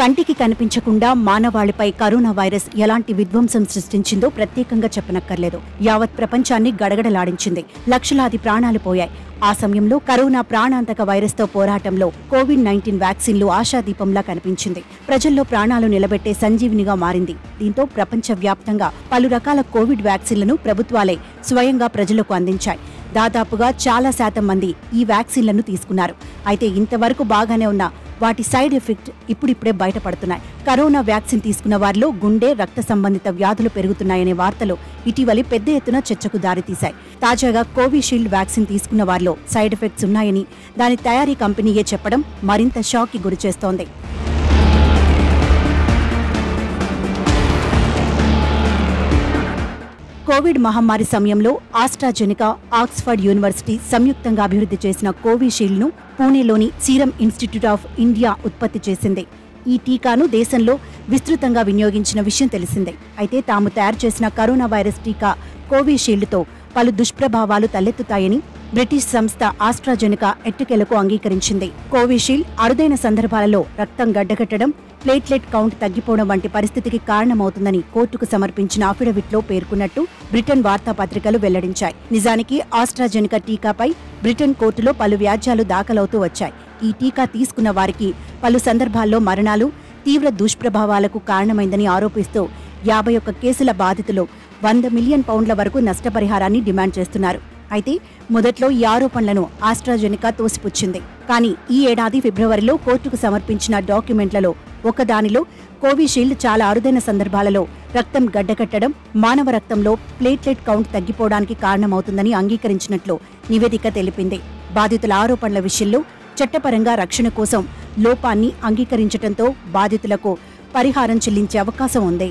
కంటికి కనిపించకుండా మానవాళిపై corona virus ఎలాంటి విధ్వంసం సృష్టించిందో ప్రత్యేకంగా చెప్పనక్కర్లేదు. యావత్ ప్రపంచాన్ని గడగడలాడించింది. లక్షలాది ప్రాణాలు పోయాయి. ఆ సమయంలో కరోనా ప్రాణాంతక వైరస్తో పోరాటంలో కోవిడ్-19 వ్యాక్సిన్లు ఆశాదీపంలా కనిపించింది. ప్రజల్లో ప్రాణాలు నిలబెట్టే సంజీవినిగా మారింది. దీంతో ప్రపంచవ్యాప్తంగా పలు రకాల కోవిడ్ వ్యాక్సిన్లను ప్రభుత్వాలే స్వయంగా ప్రజలకు అందించాయి. దాదాపుగా చాలా శాతం మంది ఈ వ్యాక్సిన్లను తీసుకున్నారు. అయితే ఇంతవరకు బాగానే ఉన్న వాటి సైడ్ ఎఫెక్ట్ ఇప్పుడిప్పుడే బయటపడుతున్నాయి. కరోనా వ్యాక్సిన్ తీసుకున్న వారిలో గుండె, రక్త సంబంధిత వ్యాధులు పెరుగుతున్నాయనే వార్తలు ఇటీవలి పెద్ద ఎత్తున చర్చకు దారితీశాయి. తాజాగా కోవిషీల్డ్ వ్యాక్సిన్ తీసుకున్న వారిలో సైడ్ ఎఫెక్ట్స్ ఉన్నాయని దాని తయారీ కంపెనీయే చెప్పడం మరింత షాక్కి గురిచేస్తోంది. కోవిడ్ మహమ్మారి సమయంలో ఆస్ట్రాజెనికా, ఆక్స్ఫర్డ్ యూనివర్సిటీ సంయుక్తంగా అభివృద్ధి చేసిన కోవిషీల్డ్ను పూణేలోని సీరం ఇన్స్టిట్యూట్ ఆఫ్ ఇండియా ఉత్పత్తి చేసింది. ఈ టీకాను దేశంలో విస్తృతంగా వినియోగించిన విషయం తెలిసిందే. అయితే తాము తయారు చేసిన కరోనా వైరస్ టీకా కోవిషీల్డ్తో పలు దుష్ప్రభావాలు తలెత్తుతాయని బ్రిటిష్ సంస్థ ఆస్ట్రాజెనికా ఎట్టకేలకు అంగీకరించింది. కోవిషీల్డ్ అరుదైన సందర్భాలలో రక్తం గడ్డకట్టడం, ప్లేట్లెట్ కౌంట్ తగ్గిపోవడం వంటి పరిస్థితికి కారణమవుతుందని కోర్టుకు సమర్పించిన అఫిడవిట్లో పేర్కొన్నట్టు బ్రిటన్ వార్తాపత్రికలు వెల్లడించాయి. నిజానికి ఆస్ట్రాజెనికా టీకాపై బ్రిటన్ కోర్టులో పలు వ్యాజ్యాలు దాఖలవుతూ వచ్చాయి. ఈ టీకా తీసుకున్న వారికి పలు సందర్భాల్లో మరణాలు, తీవ్ర దుష్ప్రభావాలకు కారణమైందని ఆరోపిస్తూ 51 కేసుల బాధితులు 100 మిలియన్ పౌండ్ల వరకు నష్టపరిహారాన్ని డిమాండ్ చేస్తున్నారు. అయితే మొదట్లో ఈ ఆరోపణలను ఆస్ట్రాజెనికా తోసిపుచ్చింది. కానీ ఈ ఏడాది ఫిబ్రవరిలో కోర్టుకు సమర్పించిన డాక్యుమెంట్లలో ఒకదానిలో కోవిషీల్డ్ చాలా అరుదైన సందర్భాలలో రక్తం గడ్డకట్టడం, మానవ రక్తంలో ప్లేట్లెట్ కౌంట్ తగ్గిపోవడానికి కారణమవుతుందని అంగీకరించినట్లు నివేదిక తెలిపింది. బాధితుల ఆరోపణల విషయంలో చట్టపరంగా రక్షణ కోసం లోపాన్ని అంగీకరించడంతో బాధితులకు పరిహారం చెల్లించే అవకాశం ఉంది.